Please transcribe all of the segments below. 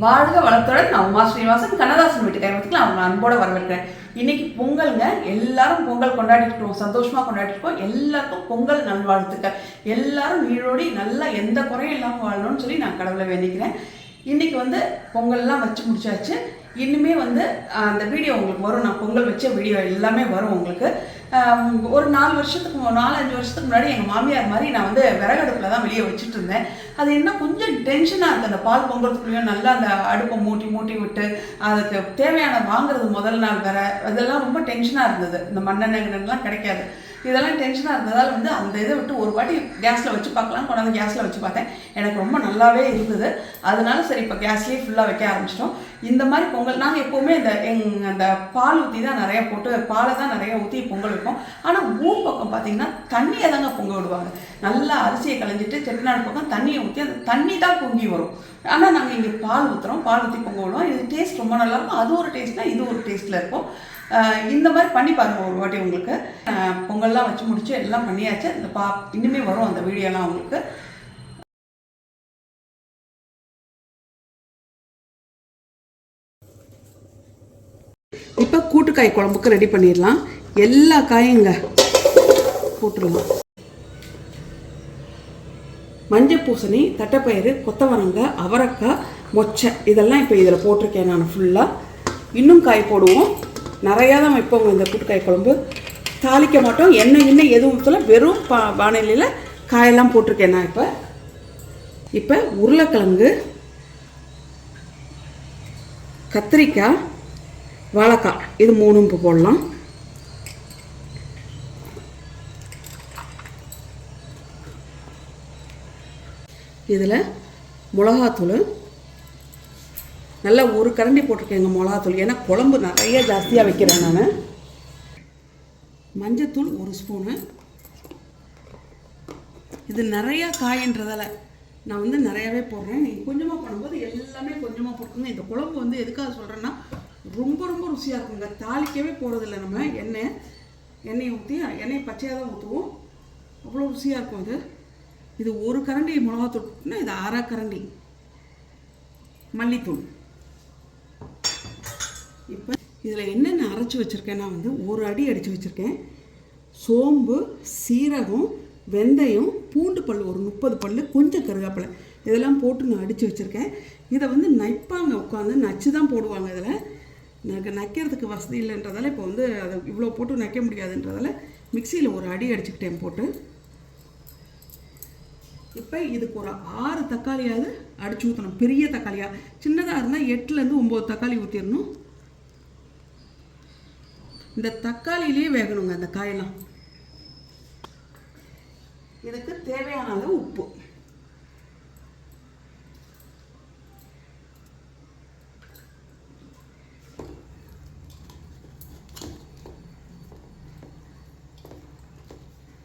வாழ்க வளத்துடன் நான் உமா ஸ்ரீனிவாசன் கண்ணதாசன் வீட்டு கைவத்துக்கு நான் அவங்க அன்போட வரவேற்கிறேன். இன்னைக்கு பொங்கல்ங்க. எல்லாரும் பொங்கல் கொண்டாடிட்டு சந்தோஷமா கொண்டாடிருக்கோம். எல்லாருக்கும் பொங்கல் நல்வாழ்த்துக்கள். எல்லாரும் நீரோடி நல்லா எந்த குறையும் இல்லாமல் வாழணும்னு சொல்லி நான் கடவுளை வேண்டிக்கிறேன். இன்னைக்கு பொங்கல்லாம் வச்சு முடிச்சாச்சு. இன்னுமே அந்த வீடியோ உங்களுக்கு வரும். நான் பொங்கல் வச்ச வீடியோ எல்லாமே வரும் உங்களுக்கு. ஒரு 4-5 வருஷத்துக்கு முன்னாடி எங்கள் மாமியார் மாதிரி நான் விறகடுப்பில் தான் வெளியே வச்சுட்டு இருந்தேன். அது என்ன கொஞ்சம் டென்ஷனாக இருக்குது. அந்த பால் பொங்கறதுக்குள்ளேயும் நல்லா அந்த அடுப்பை மூட்டி விட்டு அதுக்கு தேவையான வாங்குறது முதல் நாள் வேற, அதெல்லாம் ரொம்ப டென்ஷனாக இருந்தது. இந்த மண்ணெண்ணெய்லாம் கிடைக்காது. இதெல்லாம் டென்ஷனாக இருந்ததால் அந்த இதை விட்டு ஒரு வாட்டி கேஸில் வச்சு பார்க்கலாம் கொண்டாந்து கேஸில் வச்சு பார்த்தேன். எனக்கு ரொம்ப நல்லாவே இருந்தது. அதனால சரி இப்போ கேஸ்லேயே ஃபுல்லாக வைக்க ஆரம்பிச்சிட்டோம். இந்த மாதிரி பொங்கல் நாங்கள் எப்போவுமே அந்த பால் ஊற்றி தான் நிறையா போட்டு பாலை தான் நிறையா ஊற்றி பொங்கல் வைப்போம். ஆனால் ஊர் பக்கம் பார்த்தீங்கன்னா தண்ணியை தாங்க பொங்க விடுவாங்க. நல்லா அரிசியை களைஞ்சிட்டு செட்டிநாடு பக்கம் தண்ணியை ஊற்றி அந்த தண்ணி தான் பொங்கி வரும். ஆனால் நாங்கள் இங்கே பால் ஊற்றுறோம், பால் ஊற்றி பொங்க விடுவோம். இது டேஸ்ட் ரொம்ப நல்லாயிருக்கும். அது ஒரு டேஸ்ட்னா இது ஒரு டேஸ்ட்டில் இருக்கும். இந்த மாதிரி பண்ணி பாருங்கள் ஒரு வாட்டி. உங்களுக்கு பொங்கல்லாம் வச்சு முடிச்சு எல்லாம் பண்ணியாச்சு. இந்த இன்னுமே வரும் அந்த வீடியோலாம் உங்களுக்கு. இப்போ கூட்டுக்காய் குழம்புக்கு ரெடி பண்ணிடலாம். எல்லா காயும் போட்டுடலாம். மஞ்சள் பூசணி, தட்டைப்பயிறு, கொத்தவரங்காய், அவரைக்காய், மொச்சை இதெல்லாம் இப்போ இதில் போட்டிருக்கேன் நான் ஃபுல்லாக. இன்னும் காய் போடுவோம். நிறையா தான் வைப்போங்க இந்த கூட்டுக்காய் குழம்பு. தாளிக்க மாட்டோம். எண்ணெய் எதுவும் ஊற்றல. வெறும் வானிலையில் காயெல்லாம் போட்டிருக்கேன் நான். இப்போ உருளைக்கிழங்கு, கத்திரிக்காய், வாழைக்காய் இது 3 இப்போ போடலாம். இதில் மிளகாத்தூள் நல்லா ஒரு கரண்டி போட்டிருக்கேங்க மிளகாத்தூள். ஏன்னா குழம்பு நிறைய ஜாஸ்தியாக வைக்கிறேன் நான். மஞ்சத்தூள் 1 ஸ்பூனு. இது நிறையா காயின்றதால நான் நிறையாவே போடுறேன். நீங்கள் கொஞ்சமாக பண்ணும்போது எல்லாமே கொஞ்சமாக போட்டுருங்க. இந்த குழம்பு எதுக்காக சொல்கிறேன்னா ரொம்ப ரொம்ப ருசியாக இருக்குங்க. தாளிக்கவே போகிறதில்ல. நம்ம எண்ணெயை ஊற்றி எண்ணெயை பச்சையாக தான் ஊற்றுவோம். அவ்வளோ ருசியாக இருக்கும். இது 1 கரண்டி மிளகாத்தூள்னா இது 1/2 கரண்டி மல்லித்தூள். இப்போ இதில் என்னென்ன அரைச்சி வச்சுருக்கேன்னா 1 அடி அடித்து வச்சுருக்கேன். சோம்பு, சீரகம், வெந்தயம், பூண்டு பல் ஒரு 30 பல், கொஞ்சம் கருவேப்பிலை இதெல்லாம் போட்டு நான் அடித்து வச்சுருக்கேன். இதை நைப்பாங்க உட்காந்து நச்சு தான் போடுவாங்க. இதில் எனக்கு நக்கிறதுக்கு வசதி இல்லைன்றதால இப்போ அதை இவ்வளோ போட்டு நைக்க முடியாதுன்றதால மிக்சியில் ஒரு அடி அடிச்சுக்கிட்டேன் போட்டு. இப்போ இதுக்கு ஒரு 6 தக்காளியாவது அடிச்சு ஊற்றணும். பெரிய தக்காளியாக, சின்னதாக இருந்தால் 8லேருந்து 9 தக்காளி ஊற்றிடணும். இந்த தக்காளியிலே வேகணுங்க அந்த காயெல்லாம். இதுக்கு தேவையான அளவு உப்பு.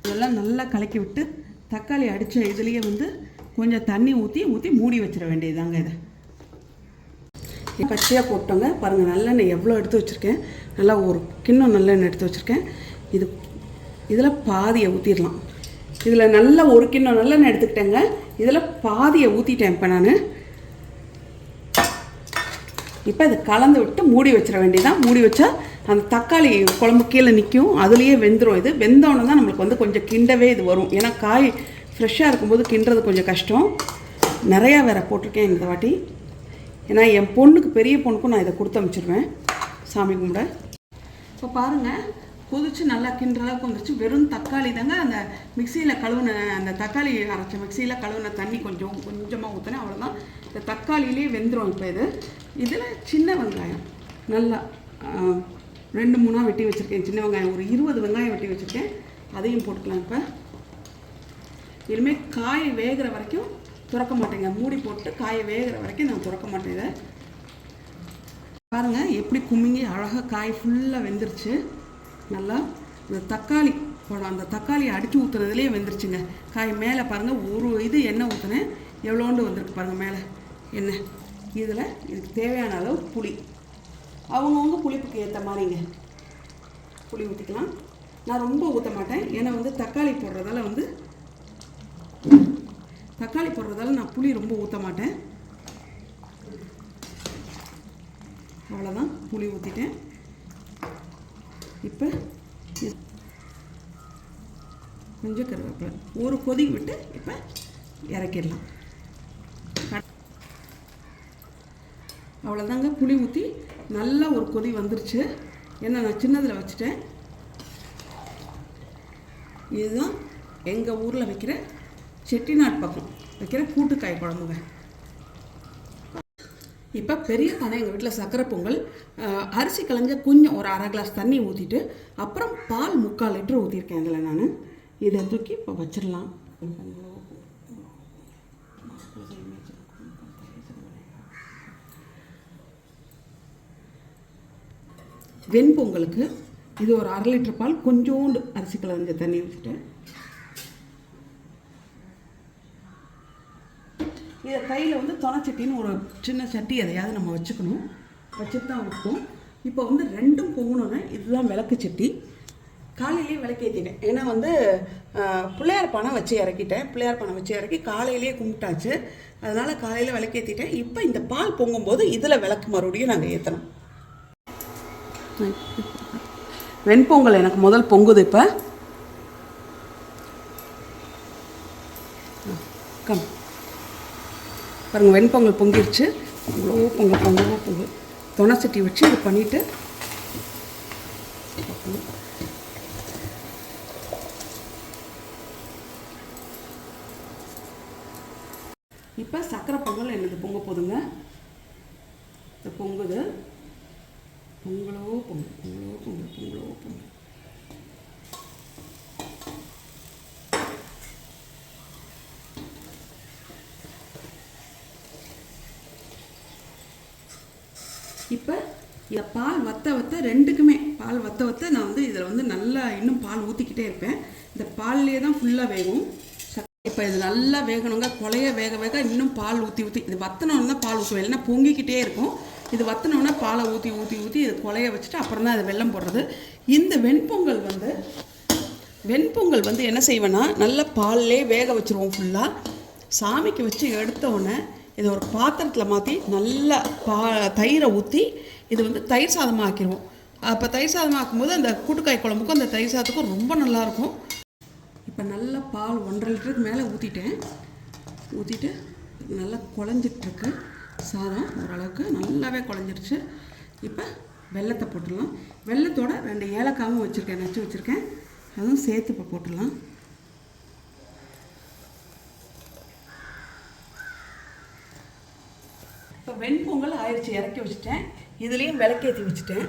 இதெல்லாம் நல்லா கலக்கி விட்டு தக்காளி அடித்த இதுலேயே கொஞ்சம் தண்ணி ஊற்றி மூடி வச்சிட வேண்டியதுதாங்க. இதை பச்சையாக போட்டோங்க. பாருங்கள் நல்லெண்ணெய் எவ்வளோ எடுத்து வச்சுருக்கேன். நல்லா ஒரு கிண்ணம் நல்லெண்ணெய் எடுத்து வச்சுருக்கேன். இதில் பாதியை ஊற்றிடலாம். இதில் நல்லா ஒரு கிண்ணம் நல்லெண்ணெய் எடுத்துக்கிட்டேங்க. இதில் பாதியை ஊற்றிட்டேன் இப்போ நான். இப்போ இதை கலந்து விட்டு மூடி வச்சிட வேண்டியதான். மூடி வச்சா அந்த தக்காளி குழம்பு கீழே நிற்கும். அதுலேயே வெந்துடும். இது வெந்தோன்னு தான் நம்மளுக்கு கொஞ்சம் கிண்டவே இது வரும். ஏன்னா காய் ஃப்ரெஷ்ஷாக இருக்கும்போது கிண்டுறது கொஞ்சம் கஷ்டம். நிறையா வேறு போட்டிருக்கேன் இந்த வாட்டி. ஏன்னா என் பொண்ணுக்கு, பெரிய பொண்ணுக்கும் நான் இதை கொடுத்து அனுப்பிச்சிடுவேன் சாமி கும்பிட. இப்போ பாருங்கள் கொதிச்சு நல்லா கிண்டுற அளவுக்கு வந்துருச்சு. வெறும் தக்காளி தாங்க. அந்த மிக்சியில் கழுவுன அந்த தக்காளி அரைச்ச மிக்சியில் கழுவுன தண்ணி கொஞ்சமாக ஊற்றினேன். அவ்வளோதான். இந்த தக்காளியிலே வெந்துடும். இப்போ இதில் சின்ன வெங்காயம் நல்லா 2-3 வெட்டி வச்சுருக்கேன். சின்ன வெங்காயம் ஒரு 20 வெங்காயம் வெட்டி வச்சுருக்கேன். அதையும் போட்டுக்கலாம். இப்போ இனிமேல் காய் வேகிற வரைக்கும் துறக்க மாட்டேங்க. மூடி போட்டு காயை வேகிற வரைக்கும் நான் துறக்க மாட்டேன். இதை பாருங்கள் எப்படி குமிங்கி அழகாக காய் ஃபுல்லாக வெந்துருச்சு. நல்லா இந்த தக்காளி பழம் அந்த தக்காளியை அடித்து ஊற்றுனதுலேயே வெந்துருச்சுங்க காய். மேலே பாருங்கள் ஒரு இது எண்ணெய் ஊற்றினேன். எவ்வளோண்டு வந்திருக்கு பாருங்கள் மேலே எண்ணெய். இதில் இதுக்கு தேவையான அளவு புளி, அவங்கவுங்க புளிப்புக்கு ஏற்ற மாதிரிங்க புளி ஊற்றிக்கலாம். நான் ரொம்ப ஊற்ற மாட்டேன். ஏன்னா தக்காளி போடுறதால நான் புளி ரொம்ப ஊற்ற மாட்டேன். அவ்வளோதான், புளி ஊற்றிட்டேன். இப்போ கொஞ்சம் கருவேப்பிலை ஒரு கொதி விட்டு இப்போ இறக்கிடலாம். அவ்வளோதாங்க, புளி ஊற்றி நல்லா ஒரு கொதி வந்துருச்சு. ஏன்னா நான் சின்னதில் வச்சுட்டேன். இதுதான் எங்கள் ஊரில் வைக்கிற செட்டிநாடு பக்கம் வைக்கிற கூட்டுக்காய் குழம்புங்க. இப்போ பெரிய பானை எங்கள் வீட்டில் சக்கரை பொங்கல், அரிசி களைஞ்ச கொஞ்சம் ஒரு அரை கிளாஸ் தண்ணி ஊற்றிட்டு அப்புறம் பால் 3/4 லிட்டர் ஊற்றிருக்கேன். அதில் நான் இதை தூக்கி இப்போ வச்சிடலாம். வெண்பொங்கலுக்கு இது ஒரு 1/2 லிட்டர் பால், கொஞ்சோண்டு அரிசி களைஞ்ச தண்ணி ஊற்றிட்டேன். இதை கையில் வந்து தொலைச்சட்டின்னு ஒரு சின்ன சட்டி எதையாவது நம்ம வச்சுக்கணும், வச்சுட்டு தான் வைப்போம். இப்போ வந்து ரெண்டும் பொங்கணுன்னா இதுதான் விளக்கு சட்டி. காலையிலேயே விளக்கேற்றிட்டேன். ஏன்னா வந்து பிள்ளையார் பானை வச்சு இறக்கிட்டேன். பிள்ளையார் பானை வச்சு இறக்கி காலையிலேயே கும்பிட்டாச்சு. அதனால் காலையில் விளக்கேற்றிட்டேன். இப்போ இந்த பால் பொங்கும்போது இதில் விளக்கு மறுபடியும் நாங்கள் ஏற்றணும். வெண்பொங்கல் எனக்கு முதல் பொங்குது. இப்போ கம் பாருங்கள், வெண்பொங்கல் பொங்கிடுச்சு. அவ்வளோ பொங்கல் தொணை சட்டி வச்சு இது பண்ணிவிட்டு இப்போ சக்கரை பொங்கல் என்னது பொங்க போதுங்க. இது பொங்குது. பொங்கலோ பொங்கல். இப்போ இதை பால் வத்த ரெண்டுக்குமே பால் வத்த நான் வந்து இதில் வந்து நல்லா இன்னும் பால் ஊற்றிக்கிட்டே இருப்பேன். இந்த பால்லேயே தான் ஃபுல்லாக வேகும். இப்போ இது நல்லா வேகணுங்க. கொலைய வேக இன்னும் பால் ஊற்றி இது வத்தனோன்னு தான் பால் ஊற்றுவேன், இல்லைன்னா பொங்கிக்கிட்டே இருக்கும். இது வத்தனோன்னா பாலை ஊற்றி இது கொலைய வச்சுட்டு அப்புறம் தான் அது வெல்லம் போடுறது. இந்த வெண்பொங்கல் வந்து என்ன செய்வேன்னா, நல்லா பால்லே வேக வச்சுருவோம் ஃபுல்லாக. சாமிக்கு வச்சு எடுத்தோடனே இதை ஒரு பாத்திரத்தில் மாற்றி நல்லா தயிரை ஊற்றி இது வந்து தயிர் சாதமாக ஆக்கிடுவோம். அப்போ தயிர் சாதமாக ஆக்கும்போது அந்த கூட்டுக்காய் குழம்புக்கும் அந்த தயிர் சாதத்துக்கும் ரொம்ப நல்லாயிருக்கும். இப்போ நல்லா பால் 1.5 லிட்டருக்கு மேலே ஊற்றிட்டு நல்லா குழஞ்சிட்ருக்கு சாதம். ஓரளவுக்கு நல்லாவே குழஞ்சிருச்சு. இப்போ வெல்லத்தை போட்டுடலாம். வெல்லத்தோட 2 ஏலக்காவும் நச்சு வச்சுருக்கேன், அதுவும் சேர்த்து இப்போ போட்டுடலாம். இப்போ வெண்பொங்கல் ஆயிடுச்சு, இறக்கி வச்சுட்டேன். இதுலேயும் விளக்கேற்றி வச்சுட்டேன்.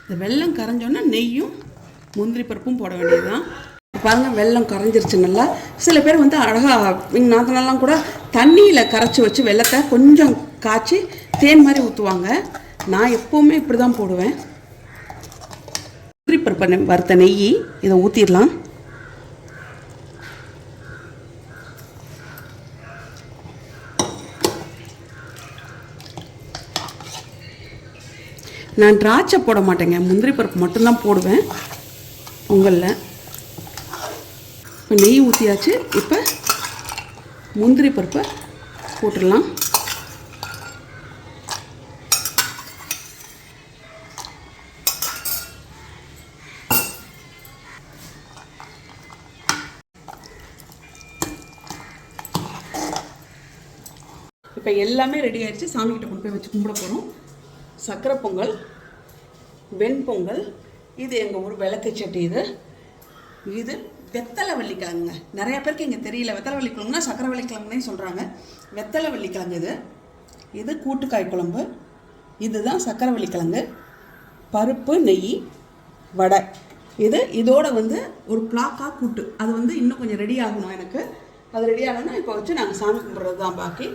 இந்த வெல்லம் கரைஞ்சோன்னா நெய்யும் முந்திரி பருப்பும் போட வேண்டியதுதான். பாருங்கள், வெல்லம் கரைஞ்சிருச்சு நல்லா. சில பேர் வந்து அழகாக எங்கள் நாத்தனெல்லாம் கூட தண்ணியில் கரைச்சி வச்சு வெல்லத்தை கொஞ்சம் காய்ச்சி தேன் மாதிரி ஊற்றுவாங்க. நான் எப்போவுமே இப்படி தான் போடுவேன். முந்திரி பருப்பு வறுத்த நெய் இதை ஊற்றிடலாம். நான் திராட்சை போட மாட்டேங்க, முந்திரி பருப்பு மட்டும்தான் போடுவேன் பொங்கலில். இப்போ நெய் ஊற்றியாச்சு. இப்போ முந்திரி பருப்பை போட்டுடலாம். இப்போ எல்லாமே ரெடி ஆகிடுச்சு. சாமிக்கிட்ட கொண்டு போய் வச்சு கும்பிட போகிறோம். சக்கரை பொங்கல், வெண்பொங்கல், இது எங்கள் ஊர் விளக்கு சட்டி. இது வெத்தலை வள்ளிக்கிழங்குங்க. நிறைய பேருக்கு இங்கே தெரியல. வெத்தலை வள்ளிக்கிழங்குனா சக்கரை வள்ளிக்கிழங்குனே சொல்கிறாங்க. வெத்தலை வள்ளிக்கிழங்கு இது கூட்டுக்காய் குழம்பு. இதுதான் சக்கரை வள்ளிக்கிழங்கு. பருப்பு, நெய், வடை. இதோட வந்து ஒரு பிளாக்காக கூட்டு. அது வந்து இன்னும் கொஞ்சம் ரெடி ஆகணும் எனக்கு. அது ரெடி ஆகணும்னா இப்போ வச்சு நாங்கள் சாமி கும்பிட்றது தான் பாக்கி.